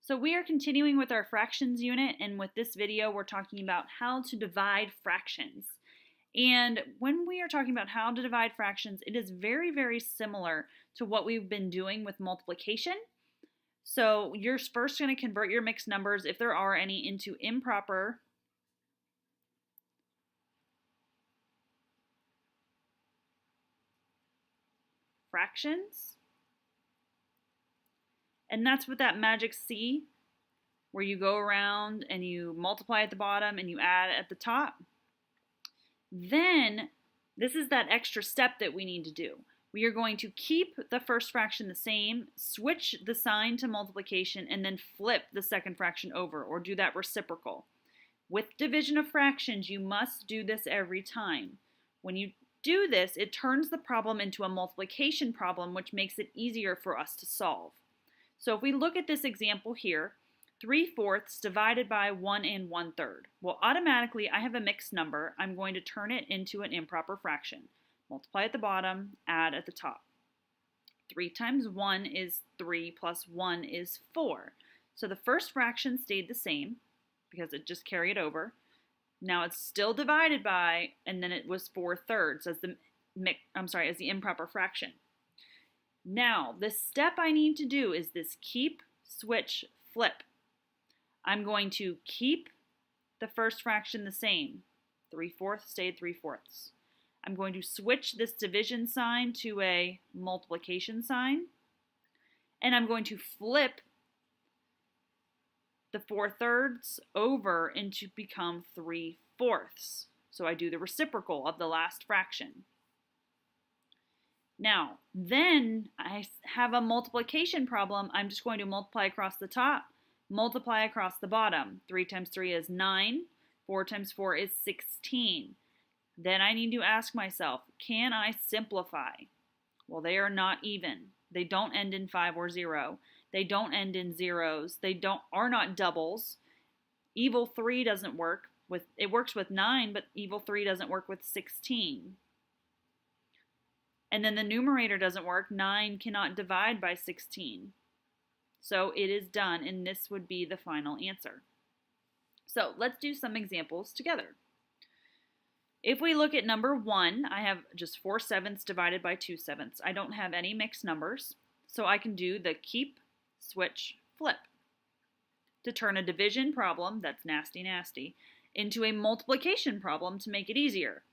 So we are continuing with our fractions unit, and with this video we're talking about how to divide fractions. And when we are talking about how to divide fractions, it is very, very similar to what we've been doing with multiplication. So you're first going to convert your mixed numbers, if there are any, into improper fractions. And that's what that magic C, where you go around and you multiply at the bottom and you add at the top. Then this is that extra step that we need to do. We are going to keep the first fraction the same, switch the sign to multiplication, and then flip the second fraction over, or do that reciprocal. With division of fractions, you must do this every time. When you do this, it turns the problem into a multiplication problem, which makes it easier for us to solve. So if we look at this example here, 3/4 divided by 1 1/3. Well, automatically I have a mixed number. I'm going to turn it into an improper fraction. Multiply at the bottom, add at the top. 3 times 1 is 3 plus 1 is 4. So the first fraction stayed the same because it just carried over. Now it's still divided by, and then it was 4/3 as the improper fraction. Now, the step I need to do is this keep, switch, flip. I'm going to keep the first fraction the same. 3/4 stayed 3/4. I'm going to switch this division sign to a multiplication sign. And I'm going to flip the 4/3 over into become 3/4. So I do the reciprocal of the last fraction. Now, then I have a multiplication problem. I'm just going to multiply across the top, multiply across the bottom. 3 times 3 is 9. 4 times 4 is 16. Then I need to ask myself, can I simplify? Well, they are not even. They don't end in 5 or 0. They don't end in zeros. They are not doubles. Evil 3 doesn't work. It works with 9, but evil 3 doesn't work with 16. And then the numerator doesn't work. 9 cannot divide by 16. So it is done, and this would be the final answer. So let's do some examples together. If we look at number 1, I have just 4/7 divided by 2/7. I don't have any mixed numbers, so I can do the keep, switch, flip to turn a division problem, that's nasty, into a multiplication problem to make it easier.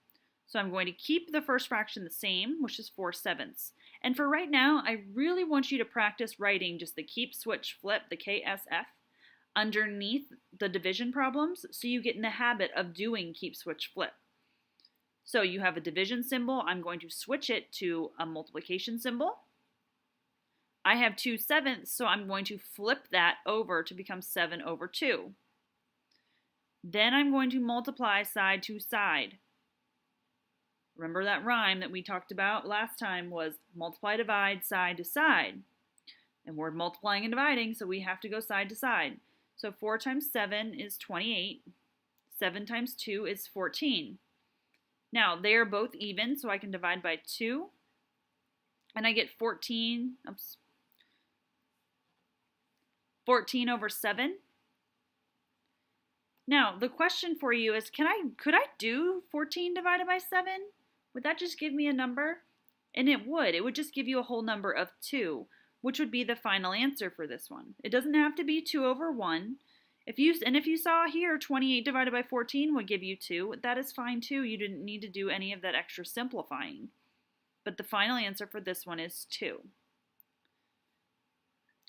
So I'm going to keep the first fraction the same, which is 4/7. And for right now, I really want you to practice writing just the keep, switch, flip, the KSF, underneath the division problems so you get in the habit of doing keep, switch, flip. So you have a division symbol. I'm going to switch it to a multiplication symbol. I have 2/7, so I'm going to flip that over to become 7/2. Then I'm going to multiply side to side. Remember that rhyme that we talked about last time was multiply, divide, side to side. And we're multiplying and dividing, so we have to go side to side. So 4 times 7 is 28. 7 times 2 is 14. Now, they are both even, so I can divide by 2. And I get 14 over 7. Now, the question for you is, could I do 14 divided by 7? Would that just give me a number? And it would. It would just give you a whole number of 2, which would be the final answer for this one. It doesn't have to be 2/1. If you saw here 28 divided by 14 would give you 2, that is fine too. You didn't need to do any of that extra simplifying. But the final answer for this one is 2.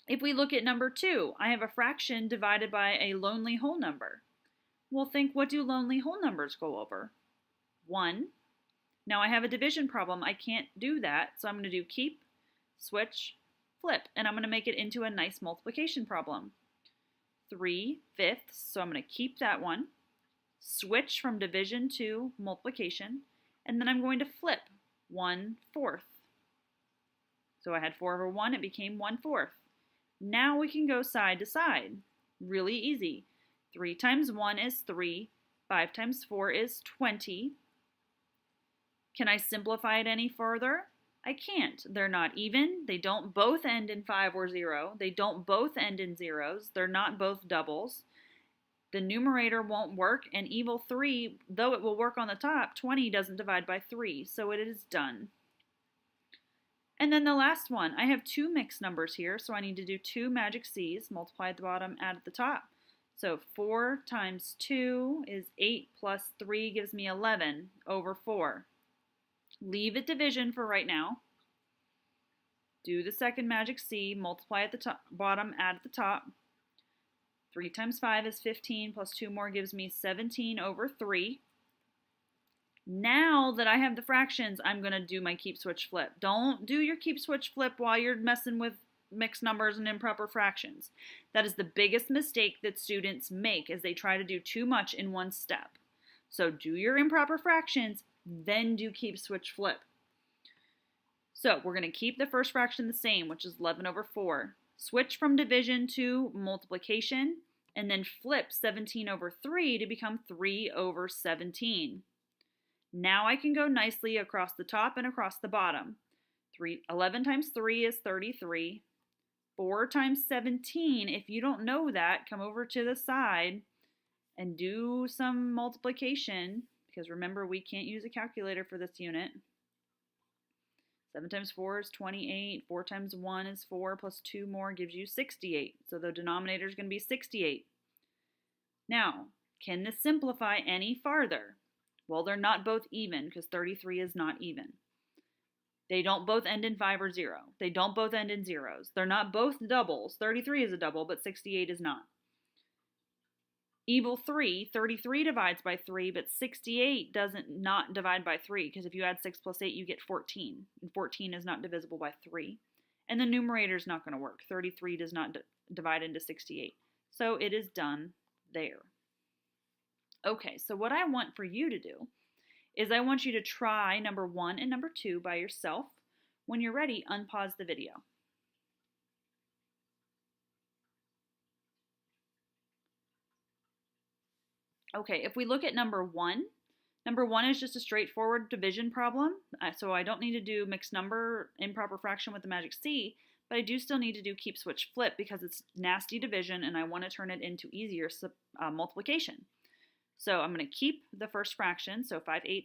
If we look at number 2, I have a fraction divided by a lonely whole number. Well, think, what do lonely whole numbers go over? 1. Now I have a division problem. I can't do that, so I'm going to do keep, switch, flip, and I'm going to make it into a nice multiplication problem. 3/5, so I'm going to keep that one, switch from division to multiplication, and then I'm going to flip 1/4. So I had 4/1, it became 1/4. Now we can go side to side. Really easy. 3 times 1 is 3. 5 times 4 is 20. Can I simplify it any further? I can't. They're not even. They don't both end in 5 or 0. They don't both end in zeros. They're not both doubles. The numerator won't work, and evil 3, though it will work on the top, 20 doesn't divide by 3, so it is done. And then the last one, I have 2 mixed numbers here, so I need to do 2 magic C's, multiply at the bottom, add at the top. So 4 times 2 is 8 plus 3 gives me 11 over 4. Leave it division for right now. Do the second magic C, multiply at the top, bottom, add at the top. 3 times 5 is 15, plus 2 more gives me 17 over 3. Now that I have the fractions, I'm going to do my keep, switch, flip. Don't do your keep, switch, flip while you're messing with mixed numbers and improper fractions. That is the biggest mistake that students make, is they try to do too much in one step. So do your improper fractions, then do keep, switch, flip. So we're going to keep the first fraction the same, which is 11 over 4. Switch from division to multiplication, and then flip 17 over 3 to become 3 over 17. Now I can go nicely across the top and across the bottom. 11 times 3 is 33. 4 times 17, if you don't know that, come over to the side and do some multiplication, because remember, we can't use a calculator for this unit. 7 times 4 is 28. 4 times 1 is 4, plus 2 more gives you 68. So the denominator is going to be 68. Now, can this simplify any farther? Well, they're not both even, because 33 is not even. They don't both end in 5 or 0. They don't both end in zeros. They're not both doubles. 33 is a double, but 68 is not. Evil 3, 33 divides by 3, but 68 doesn't not divide by 3, because if you add 6 plus 8, you get 14. And 14 is not divisible by 3. And the numerator is not going to work. 33 does not divide into 68. So it is done there. Okay, so what I want for you to do is I want you to try number 1 and number 2 by yourself. When you're ready, unpause the video. Okay, if we look at number 1 is just a straightforward division problem, so I don't need to do mixed number, improper fraction with the magic C, but I do still need to do keep, switch, flip, because it's nasty division and I want to turn it into easier multiplication. So I'm going to keep the first fraction, so 5/8,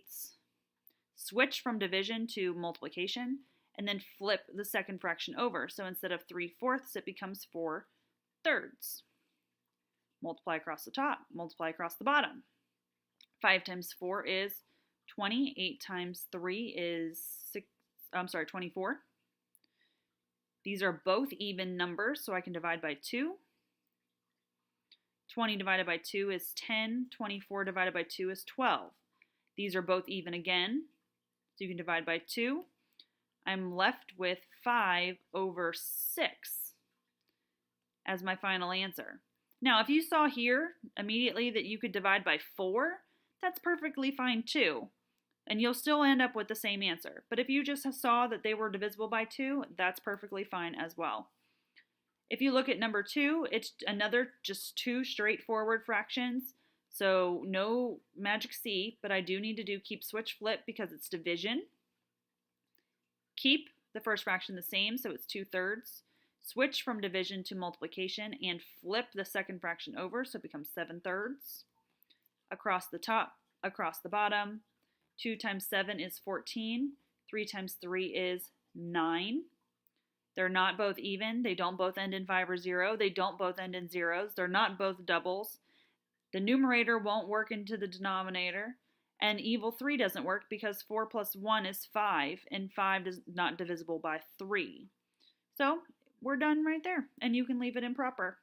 switch from division to multiplication, and then flip the second fraction over. So instead of 3/4, it becomes 4/3. Multiply across the top, multiply across the bottom. 5 times 4 is 20. 8 times 3 is 24. These are both even numbers, so I can divide by 2. 20 divided by 2 is 10. 24 divided by 2 is 12. These are both even again, so you can divide by 2. I'm left with 5 over 6 as my final answer. Now, if you saw here immediately that you could divide by 4, that's perfectly fine too, and you'll still end up with the same answer. But if you just saw that they were divisible by 2, that's perfectly fine as well. If you look at number 2, it's another just 2 straightforward fractions, so no magic C, but I do need to do keep, switch, flip because it's division. Keep the first fraction the same, so it's 2/3. Switch from division to multiplication and flip the second fraction over, so it becomes 7/3. Across the top, across the bottom, 2 times 7 is 14. 3 times 3 is 9. They're not both even. They don't both end in 5 or 0. They don't both end in zeros. They're not both doubles. The numerator won't work into the denominator. And evil 3 doesn't work because 4 plus 1 is 5, and 5 is not divisible by 3. So we're done right there, and you can leave it improper.